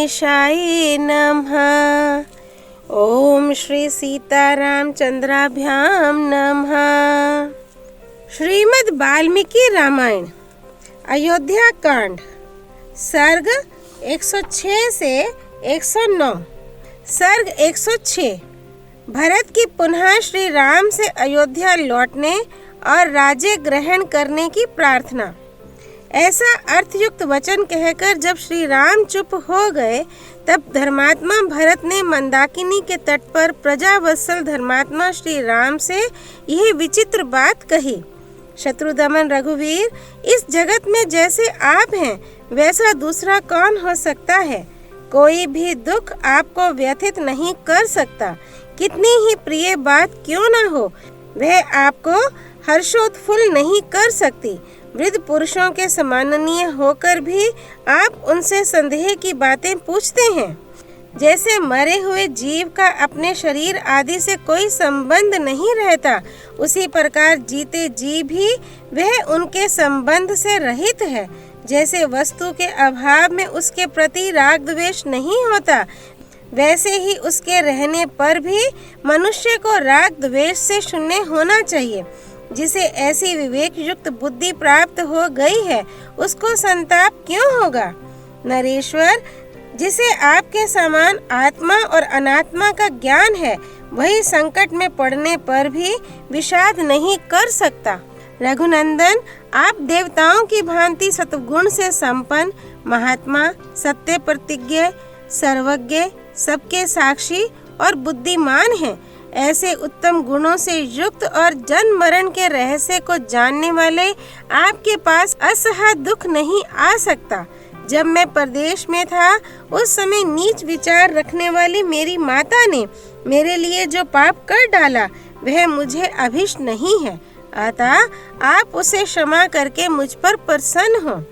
गणेशाय नमः। ओम श्री सीतारामचंद्राभ्याम नमः। श्रीमद् वाल्मीकि रामायण अयोध्या कांड सर्ग 106 से 109। सर्ग 106 भरत की पुनः श्री राम से अयोध्या लौटने और राज्य ग्रहण करने की प्रार्थना। ऐसा अर्थयुक्त वचन कहकर जब श्री राम चुप हो गए, तब धर्मात्मा भरत ने मंदाकिनी के तट पर प्रजावत्सल धर्मात्मा श्री राम से यह विचित्र बात कही। शत्रुदमन रघुवीर, इस जगत में जैसे आप हैं वैसा दूसरा कौन हो सकता है। कोई भी दुख आपको व्यथित नहीं कर सकता। कितनी ही प्रिय बात क्यों न हो, वह आपको हर्षोत्फुल्ल नहीं कर सकती। वृद्ध पुरुषों के सम्माननीय होकर भी आप उनसे संदेह की बातें पूछते हैं। जैसे मरे हुए जीव का अपने शरीर आदि से कोई संबंध नहीं रहता, उसी प्रकार जीते जी भी वह उनके संबंध से रहित है। जैसे वस्तु के अभाव में उसके प्रति राग द्वेष नहीं होता, वैसे ही उसके रहने पर भी मनुष्य को राग द्वेष से शून्य होना चाहिए। जिसे ऐसी विवेक युक्त बुद्धि प्राप्त हो गई है, उसको संताप क्यों होगा। नरेश्वर, जिसे आपके समान आत्मा और अनात्मा का ज्ञान है, वही संकट में पड़ने पर भी विषाद नहीं कर सकता। रघुनंदन, आप देवताओं की भांति सत्गुण से संपन्न, महात्मा, सत्य प्रतिज्ञ, सर्वज्ञ, सबके साक्षी और बुद्धिमान हैं। ऐसे उत्तम गुणों से युक्त और जन्म मरण के रहस्य को जानने वाले आपके पास असह दुख नहीं आ सकता। जब मैं परदेश में था, उस समय नीच विचार रखने वाली मेरी माता ने मेरे लिए जो पाप कर डाला, वह मुझे अभिष्ट नहीं है। अतः आप उसे क्षमा करके मुझ पर प्रसन्न हो।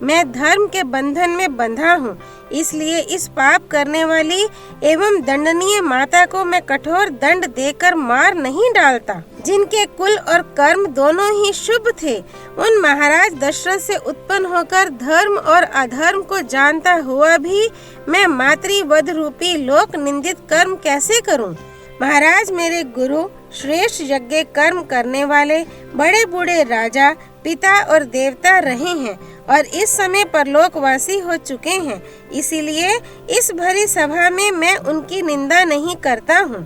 मैं धर्म के बंधन में बंधा हूँ, इसलिए इस पाप करने वाली एवं दंडनीय माता को मैं कठोर दंड देकर मार नहीं डालता। जिनके कुल और कर्म दोनों ही शुभ थे, उन महाराज दशरथ से उत्पन्न होकर धर्म और अधर्म को जानता हुआ भी मैं मातृवध रूपी लोक निंदित कर्म कैसे करूं। महाराज मेरे गुरु श्रेष्ठ यज्ञ कर्म करने वाले बड़े बूढ़े राजा, पिता और देवता रहे हैं और इस समय परलोकवासी हो चुके हैं। इसीलिए इस भरी सभा में मैं उनकी निंदा नहीं करता हूँ।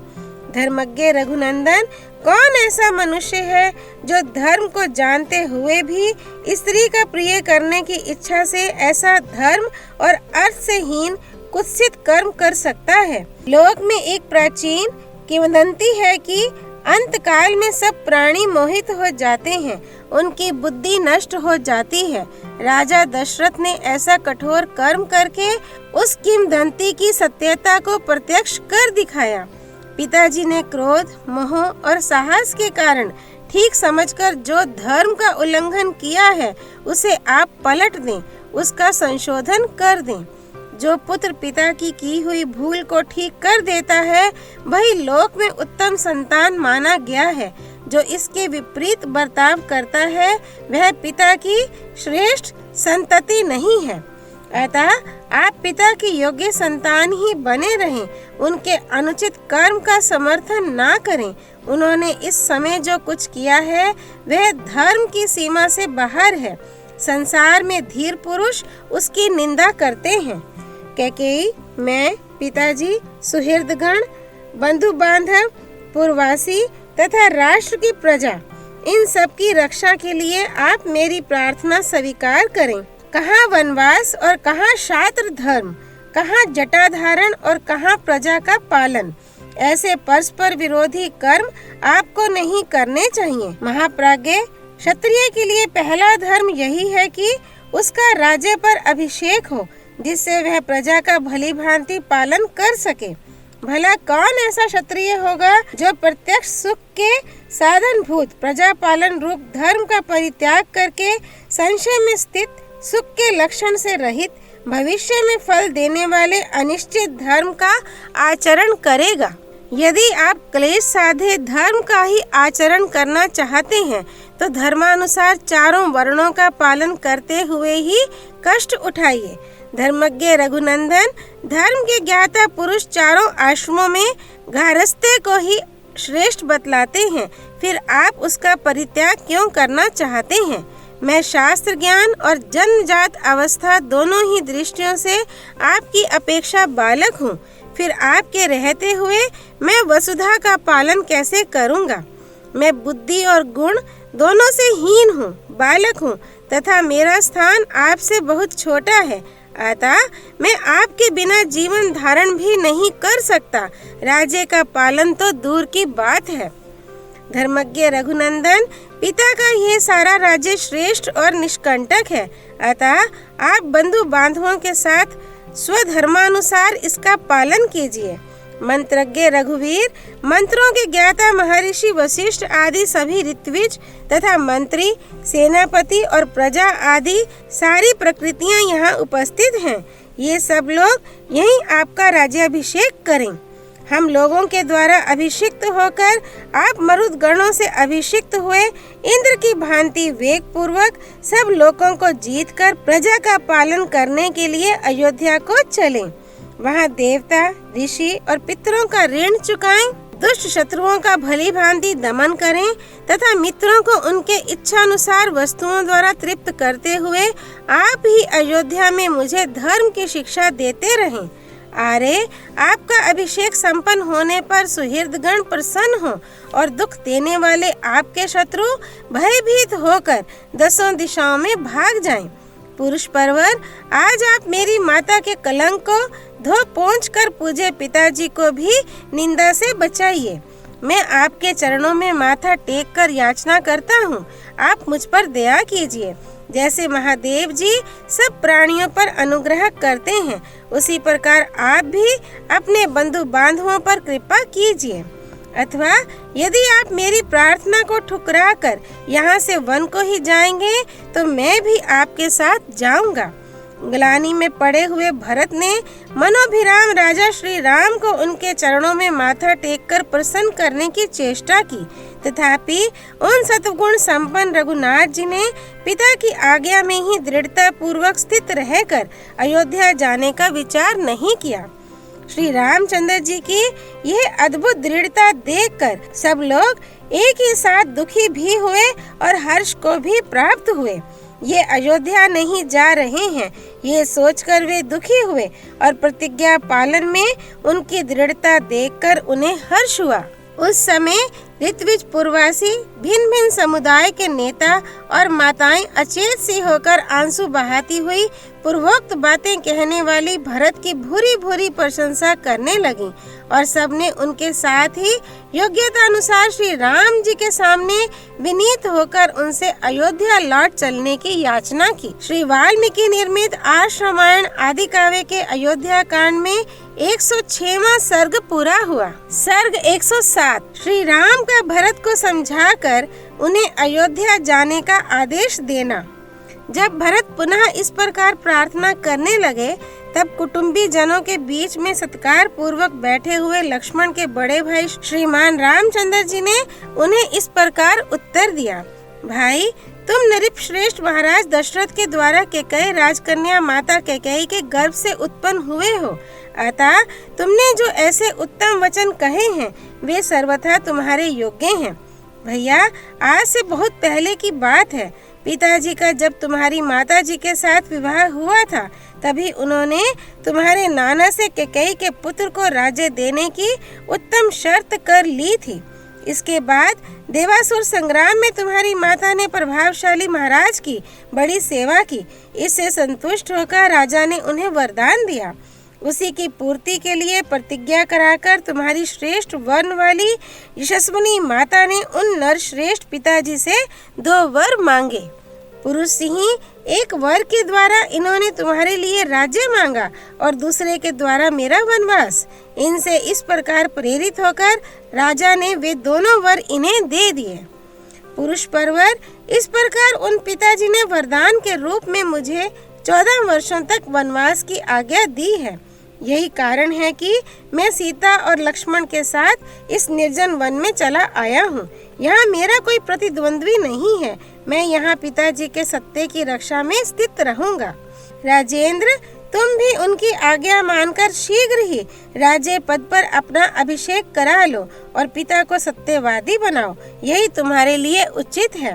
धर्मज्ञ रघुनंदन, कौन ऐसा मनुष्य है जो धर्म को जानते हुए भी स्त्री का प्रिय करने की इच्छा से ऐसा धर्म और अर्थ से हीन कुत्सित कर्म कर सकता है। लोक में एक प्राचीन किंवदंती है कि अंत काल में सब प्राणी मोहित हो जाते हैं, उनकी बुद्धि नष्ट हो जाती है। राजा दशरथ ने ऐसा कठोर कर्म करके उस किंवदंती की सत्यता को प्रत्यक्ष कर दिखाया। पिताजी ने क्रोध, मोह और साहस के कारण ठीक समझकर जो धर्म का उल्लंघन किया है, उसे आप पलट दें, उसका संशोधन कर दें। जो पुत्र पिता की हुई भूल को ठीक कर देता है, वही लोक में उत्तम संतान माना गया है। जो इसके विपरीत बर्ताव करता है, वह पिता की श्रेष्ठ संतति नहीं है। अतः आप पिता की योग्य संतान ही बने रहें, उनके अनुचित कर्म का समर्थन ना करें। उन्होंने इस समय जो कुछ किया है, वह धर्म की सीमा से बाहर है। संसार में धीर पुरुष उसकी निंदा करते हैं। कैकेयी, मैं, पिताजी, सुहृदगण, बंधु बांधव, पूर्ववासी तथा राष्ट्र की प्रजा, इन सब की रक्षा के लिए आप मेरी प्रार्थना स्वीकार करें। कहाँ वनवास और कहाँ शास्त्र धर्म, कहाँ जटा धारण और कहाँ प्रजा का पालन। ऐसे परस्पर विरोधी कर्म आपको नहीं करने चाहिए। महाप्राज्ञ, क्षत्रिय के लिए पहला धर्म यही है कि उसका राज्य पर अभिषेक हो, जिससे वह प्रजा का भली भांति पालन कर सके। भला कौन ऐसा क्षत्रिय होगा जो प्रत्यक्ष सुख के साधन भूत प्रजा पालन रूप धर्म का परित्याग करके संशय में स्थित सुख के लक्षण से रहित भविष्य में फल देने वाले अनिश्चित धर्म का आचरण करेगा। यदि आप क्लेश साधे धर्म का ही आचरण करना चाहते हैं, तो धर्मानुसार चारों वर्णों का पालन करते हुए ही कष्ट उठाइए। धर्मज्ञ रघुनंदन, धर्म के ज्ञाता पुरुष चारों आश्रमों में गृहस्थ्य को ही श्रेष्ठ बतलाते हैं, फिर आप उसका परित्याग क्यों करना चाहते हैं? मैं शास्त्र ज्ञान और जन्मजात अवस्था दोनों ही दृष्टियों से आपकी अपेक्षा बालक हूँ, फिर आपके रहते हुए मैं वसुधा का पालन कैसे करूँगा? मैं बुद्धि और गुण दोनों से हीन हूँ, बालक हूँ तथा मेरा स्थान आपसे बहुत छोटा है, अतः मैं आपके बिना जीवन धारण भी नहीं कर सकता, राज्य का पालन तो दूर की बात है। धर्मज्ञ रघुनंदन, पिता का यह सारा राज्य श्रेष्ठ और निष्कंटक है, अतः आप बंधु बांधवों के साथ स्वधर्मानुसार इसका पालन कीजिए। मंत्रज्ञ रघुवीर, मंत्रों के ज्ञाता महर्षि वशिष्ठ आदि सभी ऋत्विज तथा मंत्री, सेनापति और प्रजा आदि सारी प्रकृतियां यहाँ उपस्थित हैं। ये सब लोग यहीं आपका राज्याभिषेक करें। हम लोगों के द्वारा अभिषिक्त होकर आप मरुद गणों से अभिषिक्त हुए इंद्र की भांति वेग पूर्वक सब लोगों को जीतकर प्रजा का पालन करने के लिए अयोध्या को चलें। वहाँ देवता, ऋषि और पितरों का ऋण चुकाएं, दुष्ट शत्रुओं का भली भांति दमन करें तथा मित्रों को उनके इच्छानुसार वस्तुओं द्वारा तृप्त करते हुए आप ही अयोध्या में मुझे धर्म की शिक्षा देते रहें। आरे, आपका अभिषेक संपन्न होने पर सुहृदगण प्रसन्न हो और दुख देने वाले आपके शत्रु भयभीत होकर दसों दिशाओं में भाग जाएं। पुरुष परवर, आज आप मेरी माता के कलंक को धो पोंछ कर पूजे पिताजी को भी निंदा से बचाइए। मैं आपके चरणों में माथा टेक कर याचना करता हूँ, आप मुझ पर दया कीजिए। जैसे महादेव जी सब प्राणियों पर अनुग्रह करते हैं, उसी प्रकार आप भी अपने बंधु बांधवों पर कृपा कीजिए। अथवा यदि आप मेरी प्रार्थना को ठुकरा कर यहाँ से वन को ही जाएंगे तो मैं भी आपके साथ जाऊंगा। ग्लानि में पड़े हुए भरत ने मनोभिराम राजा श्री राम को उनके चरणों में माथा टेककर प्रसन्न करने की चेष्टा की, तथापि उन सत्वगुण संपन्न रघुनाथ जी ने पिता की आज्ञा में ही दृढ़ता पूर्वक स्थित रहकर अयोध्या जाने का विचार नहीं किया। श्री रामचंद्र जी की यह अद्भुत दृढ़ता देखकर सब लोग एक ही साथ दुखी भी हुए और हर्ष को भी प्राप्त हुए। ये अयोध्या नहीं जा रहे हैं, ये सोचकर वे दुखी हुए और प्रतिज्ञा पालन में उनकी दृढ़ता देखकर उन्हें हर्ष हुआ। उस समय ऋत्विज पूर्वासी भिन्न भिन्न समुदाय के नेता और माताएं अचेत सी होकर आंसू बहाती हुई पूर्वोक्त बातें कहने वाली भरत की भूरी भूरी प्रशंसा करने लगी और सबने उनके साथ ही योग्यता अनुसार श्री राम जी के सामने विनीत होकर उनसे अयोध्या लौट चलने की याचना की। श्री वाल्मीकि निर्मित आर्ष रामायण आदि काव्य के अयोध्या कांड में 106वां सर्ग पूरा हुआ। सर्ग 107 श्री राम का भरत को समझाकर उन्हें अयोध्या जाने का आदेश देना। जब भरत पुनः इस प्रकार प्रार्थना करने लगे, तब कुटुंबी जनों के बीच में सत्कार पूर्वक बैठे हुए लक्ष्मण के बड़े भाई श्रीमान रामचंद्र जी ने उन्हें इस प्रकार उत्तर दिया। भाई, तुम नृप श्रेष्ठ महाराज दशरथ के द्वारा कैकेयी राजकन्या माता कैकेयी के गर्भ से उत्पन्न हुए हो, अतः तुमने जो ऐसे उत्तम वचन कहे हैं वे सर्वथा तुम्हारे योग्य हैं। भैया, आज से बहुत पहले की बात है, पिताजी का जब तुम्हारी माताजी के साथ विवाह हुआ था, तभी उन्होंने तुम्हारे नाना से कैकेयी के पुत्र को राज्य देने की उत्तम शर्त कर ली थी। इसके बाद देवासुर संग्राम में तुम्हारी माता ने प्रभावशाली महाराज की बड़ी सेवा की। इससे संतुष्ट होकर राजा ने उन्हें वरदान दिया। उसी की पूर्ति के लिए प्रतिज्ञा कराकर तुम्हारी श्रेष्ठ वर्ण वाली यशस्विनी माता ने उन नर श्रेष्ठ पिताजी से 2 वर मांगे। पुरुष सिंह एक वर के द्वारा इन्होंने तुम्हारे लिए राज्य मांगा और दूसरे के द्वारा मेरा वनवास। इनसे इस प्रकार प्रेरित होकर राजा ने वे दोनों वर इन्हें दे दिए। पुरुष परवर, इस प्रकार उन पिताजी ने वरदान के रूप में मुझे 14 वर्षों तक वनवास की आज्ञा दी है। यही कारण है कि मैं सीता और लक्ष्मण के साथ इस निर्जन वन में चला आया हूँ। यहाँ मेरा कोई प्रतिद्वंद्वी नहीं है। मैं यहाँ पिताजी के सत्य की रक्षा में स्थित रहूंगा। राजेंद्र, तुम भी उनकी आज्ञा मानकर शीघ्र ही राज्य पद पर अपना अभिषेक करा लो और पिता को सत्यवादी बनाओ, यही तुम्हारे लिए उचित है।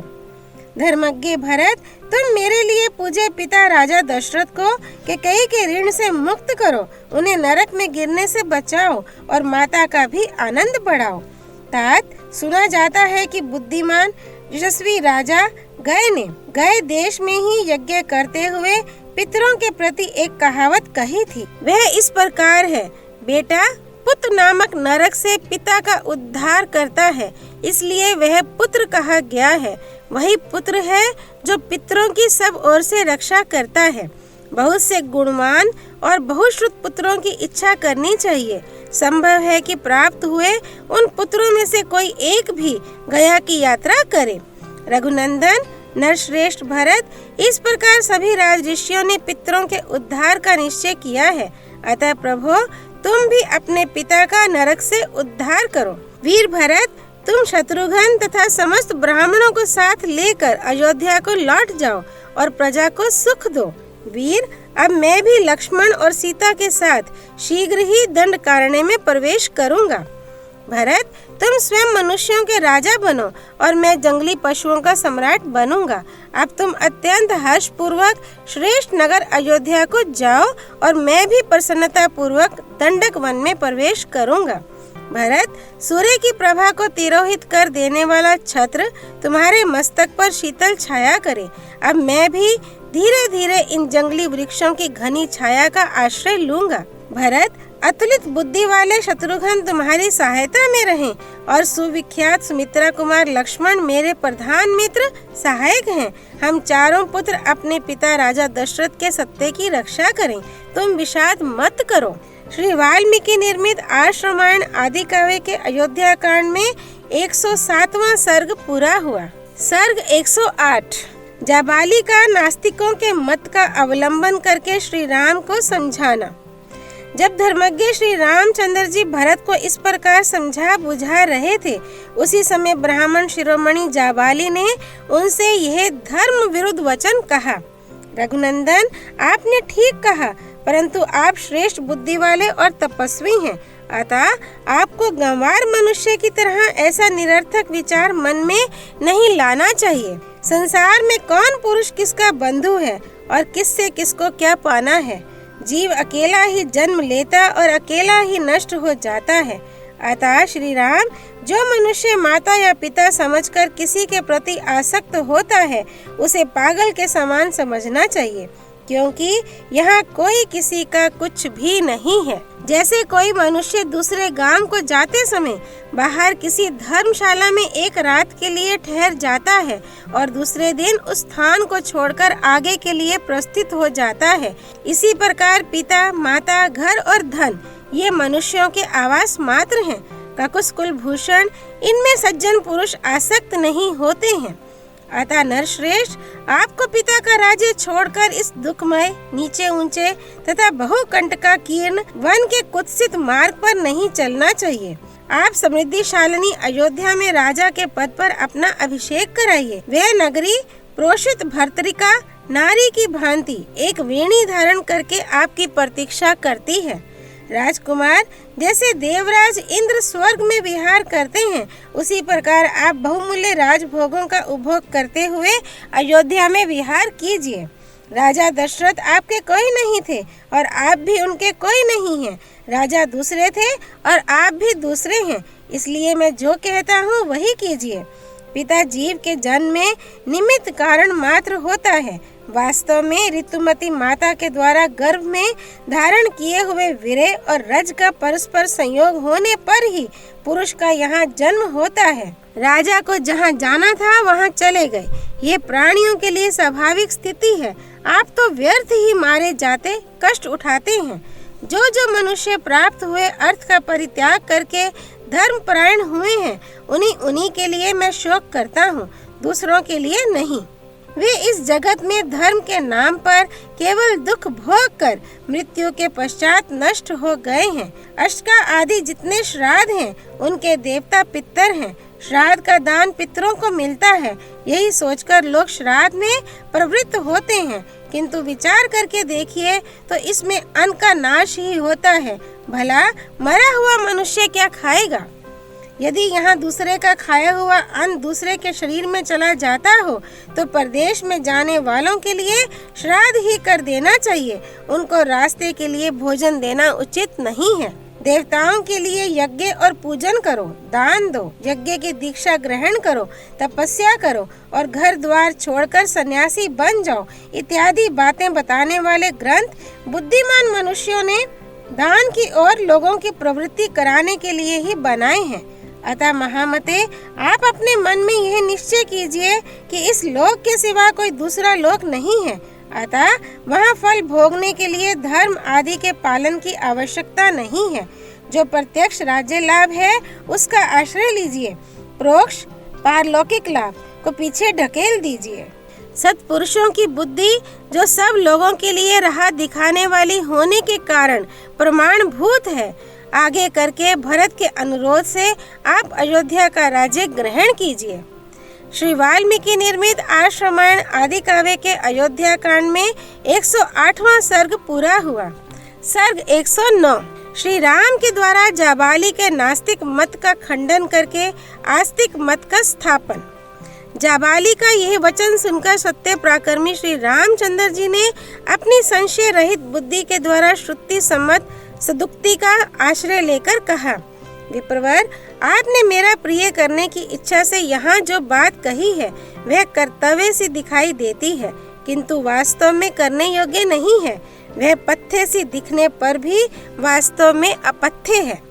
धर्मज्ञ भरत, तुम मेरे लिए पूज्य पिता राजा दशरथ को कैकेयी के ऋण से मुक्त करो, उन्हें नरक में गिरने से बचाओ और माता का भी आनंद बढ़ाओ। तात, सुना जाता है कि बुद्धिमान यशस्वी राजा गए देश में ही यज्ञ करते हुए पितरों के प्रति एक कहावत कही थी। वह इस प्रकार है, बेटा पुत्र नामक नरक से पिता का उद्धार करता है, इसलिए वह पुत्र कहा गया है। वही पुत्र है जो पितरों की सब ओर से रक्षा करता है। बहुत से गुणवान और बहुश्रुत पुत्रों की इच्छा करनी चाहिए। संभव है कि प्राप्त हुए उन पुत्रों में से कोई एक भी गया की यात्रा करे। रघुनंदन, नरश्रेष्ठ भरत, इस प्रकार सभी राजऋषियों ने पितरों के उद्धार का निश्चय किया है। अतः प्रभो, तुम भी अपने पिता का नरक से उद्धार करो। वीर भरत, तुम शत्रुघ्न तथा समस्त ब्राह्मणों को साथ लेकर अयोध्या को लौट जाओ और प्रजा को सुख दो। वीर, अब मैं भी लक्ष्मण और सीता के साथ शीघ्र ही दंडकारण्य में प्रवेश करूंगा। भरत, तुम स्वयं मनुष्यों के राजा बनो और मैं जंगली पशुओं का सम्राट बनूंगा। अब तुम अत्यंत हर्ष पूर्वक श्रेष्ठ नगर अयोध्या को जाओ और मैं भी प्रसन्नता पूर्वक दंडक वन में प्रवेश करूंगा। भरत, सूर्य की प्रभा को तिरोहित कर देने वाला छत्र तुम्हारे मस्तक पर शीतल छाया करे। अब मैं भी धीरे धीरे इन जंगली वृक्षों की घनी छाया का आश्रय लूंगा। भरत, अतुलित बुद्धि वाले शत्रुघ्न तुम्हारी सहायता में रहें और सुविख्यात सुमित्रा कुमार लक्ष्मण मेरे प्रधान मित्र सहायक हैं। हम चारों पुत्र अपने पिता राजा दशरथ के सत्य की रक्षा करें। तुम विषाद मत करो। श्री वाल्मीकि निर्मित आश्रमायण आदि काव्य के अयोध्या कांड में 107वां सर्ग पूरा हुआ। सर्ग 108 जाबाली का नास्तिकों के मत का अवलंबन करके श्री राम को समझाना। जब धर्मज्ञ श्री रामचंद्र जी भरत को इस प्रकार समझा बुझा रहे थे, उसी समय ब्राह्मण शिरोमणि जाबाली ने उनसे यह धर्म विरुद्ध वचन कहा। रघुनंदन, आपने ठीक कहा, परंतु आप श्रेष्ठ बुद्धि वाले और तपस्वी हैं, अतः आपको गंवार मनुष्य की तरह ऐसा निरर्थक विचार मन में नहीं लाना चाहिए। संसार में कौन पुरुष किसका बंधु है और किससे किसको क्या पाना है। जीव अकेला ही जन्म लेता और अकेला ही नष्ट हो जाता है। अतः श्री राम, जो मनुष्य माता या पिता समझकर किसी के प्रति आसक्त होता है, उसे पागल के समान समझना चाहिए, क्योंकि यहाँ कोई किसी का कुछ भी नहीं है। जैसे कोई मनुष्य दूसरे गांव को जाते समय बाहर किसी धर्मशाला में एक रात के लिए ठहर जाता है और दूसरे दिन उस स्थान को छोड़कर आगे के लिए प्रस्थित हो जाता है, इसी प्रकार पिता, माता, घर और धन ये मनुष्यों के आवास मात्र हैं। ककुस, कुलभूषण, इनमें सज्जन पुरुष आसक्त नहीं होते हैं। अतः नरश्रेष्ठ, आपको पिता का राज्य छोड़कर इस दुखमय, नीचे ऊंचे तथा बहुकंटकाकीर्ण वन के कुत्सित मार्ग पर नहीं चलना चाहिए। आप समृद्धिशालिनी अयोध्या में राजा के पद पर अपना अभिषेक कराइए। वह नगरी प्रोषित भर्तृका नारी की भांति एक वेणी धारण करके आपकी प्रतीक्षा करती है। राजकुमार, जैसे देवराज इंद्र स्वर्ग में विहार करते हैं, उसी प्रकार आप बहुमूल्य राजभोगों का उपभोग करते हुए अयोध्या में विहार कीजिए। राजा दशरथ आपके कोई नहीं थे और आप भी उनके कोई नहीं हैं। राजा दूसरे थे और आप भी दूसरे हैं, इसलिए मैं जो कहता हूँ वही कीजिए। पिता जीव के जन्म में निमित्त कारण मात्र होता है। वास्तव में ऋतुमती माता के द्वारा गर्भ में धारण किए हुए वीर्य और रज का परस्पर संयोग होने पर ही पुरुष का यहाँ जन्म होता है। राजा को जहाँ जाना था वहाँ चले गए, ये प्राणियों के लिए स्वाभाविक स्थिति है। आप तो व्यर्थ ही मारे जाते कष्ट उठाते हैं। जो जो मनुष्य प्राप्त हुए अर्थ का परित्याग करके धर्म परायण हुए हैं, उन्हीं के लिए मैं शोक करता हूँ, दूसरों के लिए नहीं। वे इस जगत में धर्म के नाम पर केवल दुख भोग कर मृत्यु के पश्चात नष्ट हो गए हैं। अष्टका आदि जितने श्राद्ध हैं, उनके देवता पितर हैं। श्राद्ध का दान पितरों को मिलता है, यही सोचकर लोग श्राद्ध में प्रवृत्त होते हैं, किंतु विचार करके देखिए तो इसमें अन्न का नाश ही होता है। भला मरा हुआ मनुष्य क्या खाएगा? यदि यहाँ दूसरे का खाया हुआ अन्न दूसरे के शरीर में चला जाता हो तो परदेश में जाने वालों के लिए श्राद्ध ही कर देना चाहिए। उनको रास्ते के लिए भोजन देना उचित नहीं है। देवताओं के लिए यज्ञ और पूजन करो, दान दो, यज्ञ की दीक्षा ग्रहण करो, तपस्या करो और घर द्वार छोड़कर सन्यासी बन जाओ इत्यादि बातें बताने वाले ग्रंथ बुद्धिमान मनुष्यों ने दान की ओर लोगों की प्रवृत्ति कराने के लिए ही बनाए हैं। अतः महामते, आप अपने मन में यह निश्चय कीजिए कि इस लोक के सिवा कोई दूसरा लोक नहीं है। अतः वहाँ फल भोगने के लिए धर्म आदि के पालन की आवश्यकता नहीं है। जो प्रत्यक्ष राज्य लाभ है उसका आश्रय लीजिए, प्रोक्ष पारलौकिक लाभ को पीछे ढकेल दीजिए। सत्पुरुषों की बुद्धि जो सब लोगों के लिए राह दिखाने वाली होने के कारण प्रमाणभूत है, आगे करके भरत के अनुरोध से आप अयोध्या का राज्य ग्रहण कीजिए। श्री वाल्मीकि निर्मित आश्रमायण आदि काव्य के अयोध्या कांड में 108वां सर्ग पूरा हुआ। सर्ग 109 श्री राम के द्वारा जाबाली के नास्तिक मत का खंडन करके आस्तिक मत का स्थापन। जाबाली का यह वचन सुनकर सत्य पराक्रमी श्री रामचंद्र जी ने अपनी संशय रहित बुद्धि के द्वारा श्रुति सम्मत सदुक्ति का आश्रय लेकर कहा, विप्रवर, आपने मेरा प्रिय करने की इच्छा से यहाँ जो बात कही है वह कर्तव्य सी दिखाई देती है, किंतु वास्तव में करने योग्य नहीं है। वह पथ्य सी दिखने पर भी वास्तव में अपथ्य है।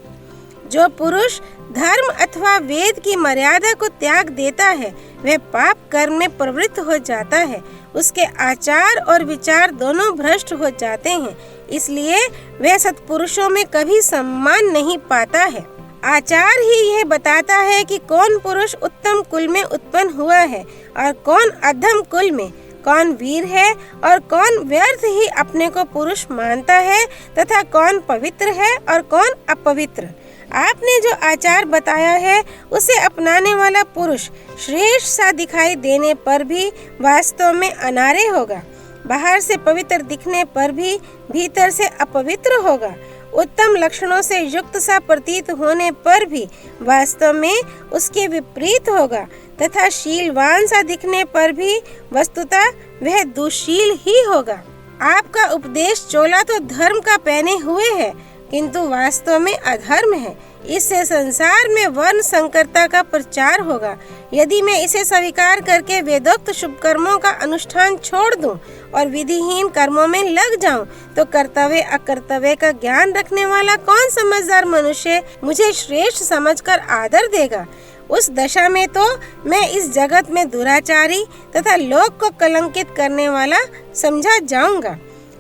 जो पुरुष धर्म अथवा वेद की मर्यादा को त्याग देता है वह पाप कर्म में प्रवृत्त हो जाता है। उसके आचार और विचार दोनों भ्रष्ट हो जाते हैं, इसलिए वह सत्पुरुषों में कभी सम्मान नहीं पाता है। आचार ही यह बताता है कि कौन पुरुष उत्तम कुल में उत्पन्न हुआ है और कौन अधम कुल में, कौन वीर है और कौन व्यर्थ ही अपने को पुरुष मानता है तथा कौन पवित्र है और कौन अपवित्र। आपने जो आचार बताया है उसे अपनाने वाला पुरुष श्रेष्ठ सा दिखाई देने पर भी वास्तव में अनार्य होगा, बाहर से पवित्र दिखने पर भी भीतर से अपवित्र होगा, उत्तम लक्षणों से युक्त सा प्रतीत होने पर भी वास्तव में उसके विपरीत होगा तथा शीलवान सा दिखने पर भी वस्तुतः वह दुशील ही होगा। आपका उपदेश चोला तो धर्म का पहने हुए है किंतु वास्तव में अधर्म है। इससे संसार में वर्ण संकरता का प्रचार होगा। यदि मैं इसे स्वीकार करके वेदोक्त शुभ कर्मों का अनुष्ठान छोड़ दूं और विधिहीन कर्मों में लग जाऊं, तो कर्तव्य अकर्तव्य का ज्ञान रखने वाला कौन समझदार मनुष्य मुझे श्रेष्ठ समझकर आदर देगा। उस दशा में तो मैं इस जगत में दुराचारी तथा लोक को कलंकित करने वाला समझा जाऊंगा।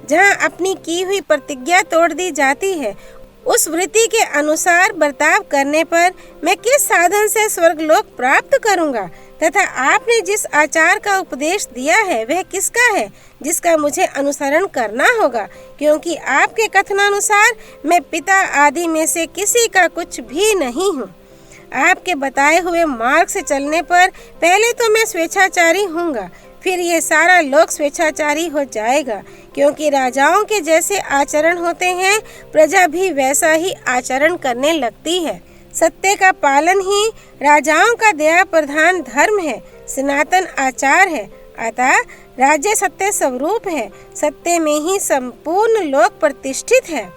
जहाँ अपनी की हुई प्रतिज्ञा तोड़ दी जाती है, उस वृत्ति के अनुसार बर्ताव करने पर मैं किस साधन से स्वर्गलोक प्राप्त करूंगा तथा आपने जिस आचार का उपदेश दिया है वह किसका है जिसका मुझे अनुसरण करना होगा, क्योंकि आपके कथनानुसार मैं पिता आदि में से किसी का कुछ भी नहीं हूँ। आपके बताए हुए मार्ग से चलने पर पहले तो मैं स्वेच्छाचारी हूँगा, फिर ये सारा लोक स्वेच्छाचारी हो जाएगा, क्योंकि राजाओं के जैसे आचरण होते हैं प्रजा भी वैसा ही आचरण करने लगती है। सत्य का पालन ही राजाओं का दया प्रधान धर्म है, सनातन आचार है। अतः राज्य सत्य स्वरूप है, सत्य में ही संपूर्ण लोक प्रतिष्ठित है।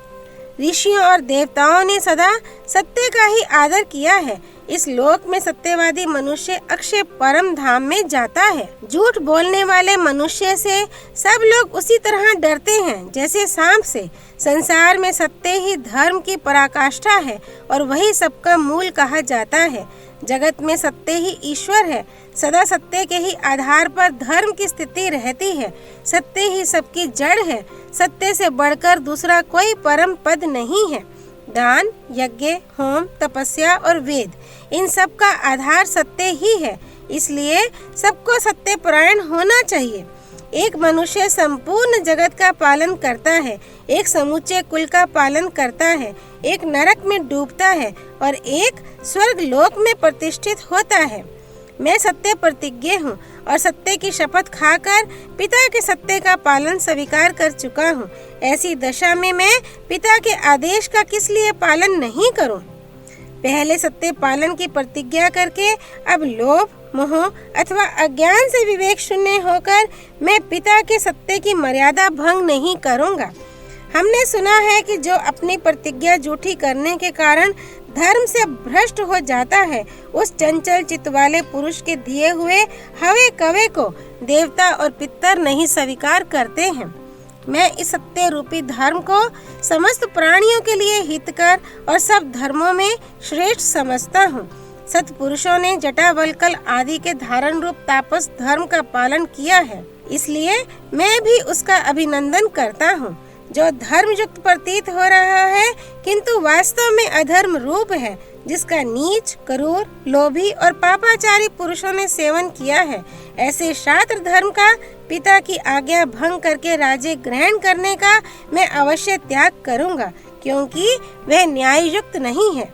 ऋषियों और देवताओं ने सदा सत्य का ही आदर किया है। इस लोक में सत्यवादी मनुष्य अक्षय परम धाम में जाता है। झूठ बोलने वाले मनुष्य से सब लोग उसी तरह डरते हैं जैसे सांप से। संसार में सत्य ही धर्म की पराकाष्ठा है और वही सबका मूल कहा जाता है। जगत में सत्य ही ईश्वर है। सदा सत्य के ही आधार पर धर्म की स्थिति रहती है। सत्य ही सबकी जड़ है। सत्य से बढ़कर दूसरा कोई परम पद नहीं है। दान, यज्ञ, होम, तपस्या और वेद, इन सब का आधार सत्य ही है। इसलिए सबको सत्य परायण होना चाहिए। एक मनुष्य संपूर्ण जगत का पालन करता है, एक समूचे कुल का पालन करता है, एक नरक में डूबता है और एक स्वर्ग लोक में प्रतिष्ठित होता है। मैं सत्य प्रतिज्ञ हूँ और सत्य की शपथ खाकर पिता के सत्य का पालन स्वीकार कर चुका हूँ। ऐसी दशा में मैं पिता के आदेश का किस लिए पालन नहीं करूँ? पहले सत्य पालन की प्रतिज्ञा करके अब लोभ, मोह अथवा अज्ञान से विवेक शून्य होकर मैं पिता के सत्य की मर्यादा भंग नहीं करूँगा। हमने सुना है कि जो अपनी प्रतिज्ञा झूठी करने के कारण धर्म से भ्रष्ट हो जाता है, उस चंचल चित्त वाले पुरुष के दिए हुए हवे कवे को देवता और पितर नहीं स्वीकार करते हैं। मैं इस सत्य रूपी धर्म को समस्त प्राणियों के लिए हितकर और सब धर्मों में श्रेष्ठ समझता हूँ। सत्पुरुषों ने जटावल्कल आदि के धारण रूप तापस धर्म का पालन किया है, इसलिए मैं भी उसका अभिनंदन करता हूँ। जो धर्म युक्त प्रतीत हो रहा है किंतु वास्तव में अधर्म रूप है, जिसका नीच, क्रूर, लोभी और पापाचारी पुरुषों ने सेवन किया है, ऐसे शास्त्र धर्म का पिता की आज्ञा भंग करके राज्य ग्रहण करने का मैं अवश्य त्याग करूंगा, क्योंकि वह न्याय युक्त नहीं है।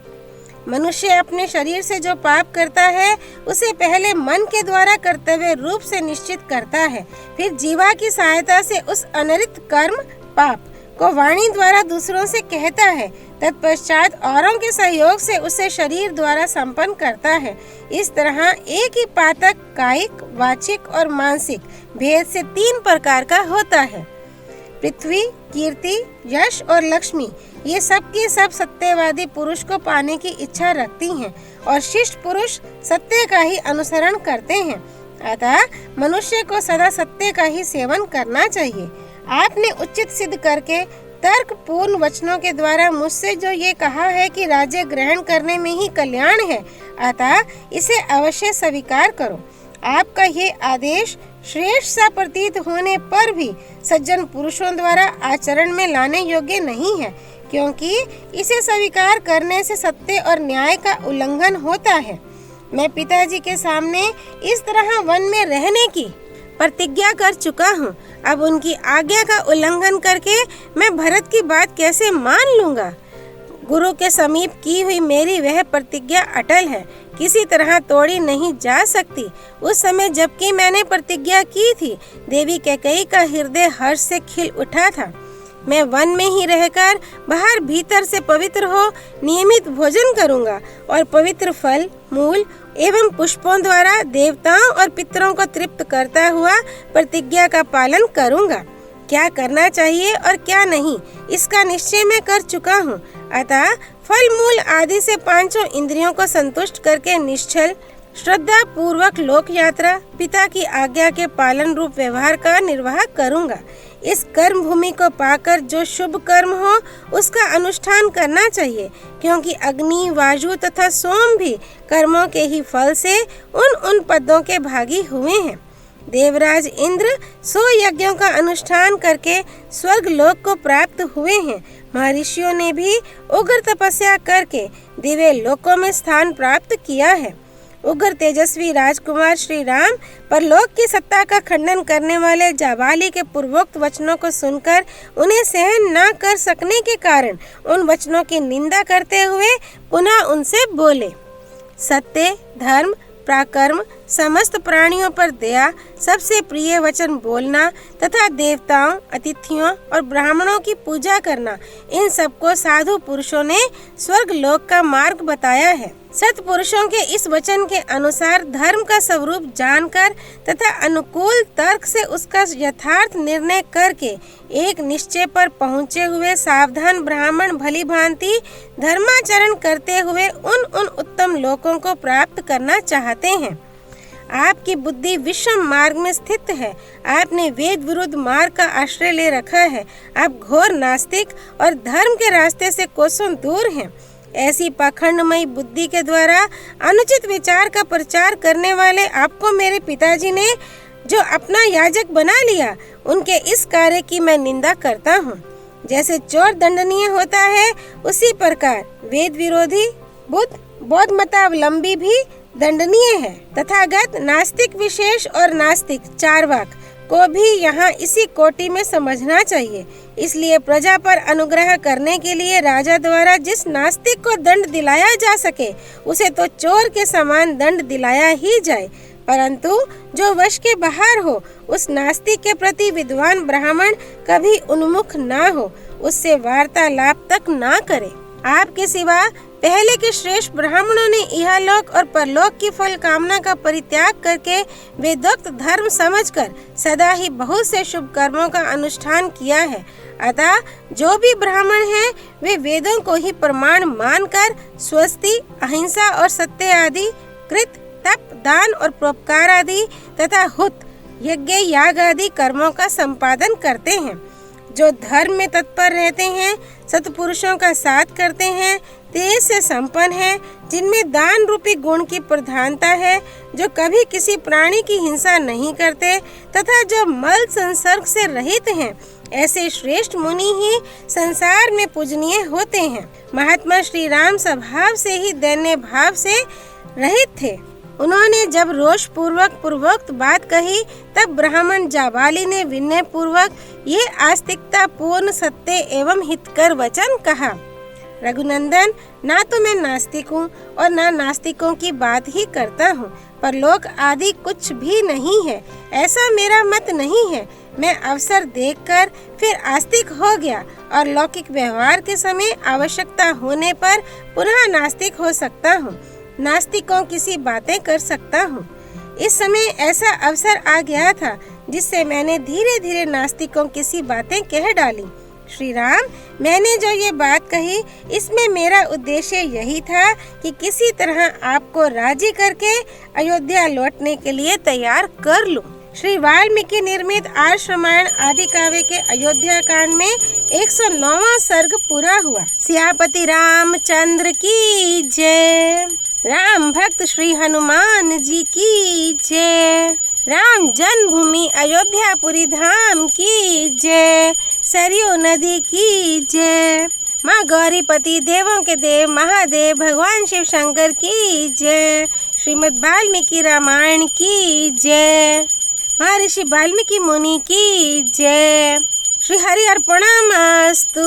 मनुष्य अपने शरीर से जो पाप करता है उसे पहले मन के द्वारा कर्तव्य रूप से निश्चित करता है, फिर जीवा की सहायता से उस अनरित कर्म पाप को वाणी द्वारा दूसरों से कहता है, तत्पश्चात औरों के सहयोग से उसे शरीर द्वारा संपन्न करता है। इस तरह एक ही पातक कायिक, वाचिक और मानसिक भेद से 3 प्रकार का होता है। पृथ्वी, कीर्ति, यश और लक्ष्मी ये सब के सब सत्यवादी पुरुष को पाने की इच्छा रखती हैं और शिष्ट पुरुष सत्य का ही अनुसरण करते हैं। अतः मनुष्य को सदा सत्य का ही सेवन करना चाहिए। आपने उचित सिद्ध करके तर्क पूर्ण वचनों के द्वारा मुझसे जो ये कहा है कि राज्य ग्रहण करने में ही कल्याण है, अतः इसे अवश्य स्वीकार करो। आपका ये आदेश श्रेष्ठ सा प्रतीत होने पर भी सज्जन पुरुषों द्वारा आचरण में लाने योग्य नहीं है, क्योंकि इसे स्वीकार करने से सत्य और न्याय का उल्लंघन होता है। मैं पिताजी के सामने इस तरह वन में रहने की प्रतिज्ञा कर चुका हूँ, अब उनकी आज्ञा का उल्लंघन करके मैं भरत की बात कैसे मान लूँगा? गुरु के समीप की हुई मेरी वह प्रतिज्ञा अटल है, किसी तरह तोड़ी नहीं जा सकती। उस समय जबकि मैंने प्रतिज्ञा की थी, देवी कैकेयी का हृदय हर्ष से खिल उठा था। मैं वन में ही रहकर बाहर भीतर से पवित्र हो नियमित भोजन करूंगा और पवित्र फल, मूल एवं पुष्पों द्वारा देवताओं और पितरों को तृप्त करता हुआ प्रतिज्ञा का पालन करूंगा। क्या करना चाहिए और क्या नहीं, इसका निश्चय मैं कर चुका हूँ। अतः फल, मूल आदि से 5 इंद्रियों को संतुष्ट करके निश्चल श्रद्धा पूर्वक लोक यात्रा, पिता की आज्ञा के पालन रूप व्यवहार का निर्वाह करूंगा। इस कर्म भूमि को पाकर जो शुभ कर्म हो उसका अनुष्ठान करना चाहिए, क्योंकि अग्नि, वायु तथा सोम भी कर्मों के ही फल से उन पदों के भागी हुए हैं। देवराज इंद्र 100 यज्ञों का अनुष्ठान करके स्वर्ग लोक को प्राप्त हुए हैं। महर्षियों ने भी उग्र तपस्या करके दिव्य लोकों में स्थान प्राप्त किया है। उग्र तेजस्वी राजकुमार श्री राम परलोक की सत्ता का खंडन करने वाले जाबाली के पूर्वोक्त वचनों को सुनकर उन्हें सहन न कर सकने के कारण उन वचनों की निंदा करते हुए पुनः उनसे बोले, सत्य, धर्म, प्राकर्म, समस्त प्राणियों पर दया, सबसे प्रिय वचन बोलना तथा देवताओं, अतिथियों और ब्राह्मणों की पूजा करना, इन सबको साधु पुरुषों ने स्वर्ग लोक का मार्ग बताया है। सत्पुरुषों के इस वचन के अनुसार धर्म का स्वरूप जानकर तथा अनुकूल तर्क से उसका यथार्थ निर्णय करके एक निश्चय पर पहुँचे हुए सावधान ब्राह्मण भली भांति धर्माचरण करते हुए उन उत्तम लोकों को प्राप्त करना चाहते हैं। आपकी बुद्धि विषम मार्ग में स्थित है। आपने वेद विरुद्ध मार्ग का आश्रय ले रखा है। आप घोर नास्तिक और धर्म के रास्ते से कोसों दूर हैं। ऐसी पाखंडमयी बुद्धि के द्वारा अनुचित विचार का प्रचार करने वाले आपको मेरे पिताजी ने जो अपना याजक बना लिया, उनके इस कार्य की मैं निंदा करता हूँ। जैसे चोर दंडनीय होता है, उसी प्रकार वेद विरोधी बौद्ध मतावलंबी भी दंडनीय है। तथागत नास्तिक विशेष और नास्तिक चारवाक को भी यहाँ इसी कोटि में समझना चाहिए। इसलिए प्रजा पर अनुग्रह करने के लिए राजा द्वारा जिस नास्तिक को दंड दिलाया जा सके उसे तो चोर के समान दंड दिलाया ही जाए, परंतु जो वश के बाहर हो उस नास्तिक के प्रति विद्वान ब्राह्मण कभी उन्मुख ना हो, उससे वार्तालाप तक ना करे। आपके सिवा पहले के श्रेष्ठ ब्राह्मणों ने इहलोक और परलोक की फल कामना का परित्याग करके वेदोक्त धर्म समझकर सदा ही बहुत से शुभ कर्मों का अनुष्ठान किया है। अतः जो भी ब्राह्मण हैं वे वेदों को ही प्रमाण मानकर स्वस्ति, अहिंसा और सत्य आदि, कृत, तप, दान और परोपकार आदि तथा हुत, यज्ञ, याग आदि कर्मों का संपादन करते हैं। जो धर्म में तत्पर रहते हैं, सत्पुरुषों का साथ करते हैं, तेज से संपन्न है, जिनमें दान रूपी गुण की प्रधानता है, जो कभी किसी प्राणी की हिंसा नहीं करते तथा जो मल संसर्ग से रहित हैं, ऐसे श्रेष्ठ मुनि ही संसार में पूजनीय होते हैं। महात्मा श्री राम स्वभाव से ही दैन्य भाव से रहित थे। उन्होंने जब रोष पूर्वक पूर्वोक्त बात कही तब ब्राह्मण जाबाली ने विनय पूर्वक ये आस्तिकता पूर्ण सत्य एवं हितकर वचन कहा। रघुनंदन, ना तो मैं नास्तिक हूँ और ना नास्तिकों की बात ही करता हूँ, पर लोक आदि कुछ भी नहीं है, ऐसा मेरा मत नहीं है। मैं अवसर देखकर फिर आस्तिक हो गया और लौकिक व्यवहार के समय आवश्यकता होने पर पुनः नास्तिक हो सकता हूँ, नास्तिकों किसी बातें कर सकता हूँ। इस समय ऐसा अवसर आ गया था जिससे मैंने धीरे धीरे नास्तिकों किसी बातें कह डाली। श्री राम, मैंने जो ये बात कही इसमें मेरा उद्देश्य यही था कि किसी तरह आपको राजी करके अयोध्या लौटने के लिए तैयार कर लूं। श्री वाल्मीकि निर्मित आर्ष रामायण आदि काव्य के अयोध्या कांड में 109वां सर्ग पूरा हुआ। सियापति रामचंद्र की जय। राम भक्त श्री हनुमान जी की जय। राम जन्मभूमि अयोध्यापुरी धाम की जय। सरयू नदी की जय। माँ गौरीपति देवों के देव महादेव भगवान शिव शंकर की जय। श्रीमद् वाल्मीकि रामायण की जय। महर्षि वाल्मीकि मुनि की जय। श्री हरि अर्पणमस्तु।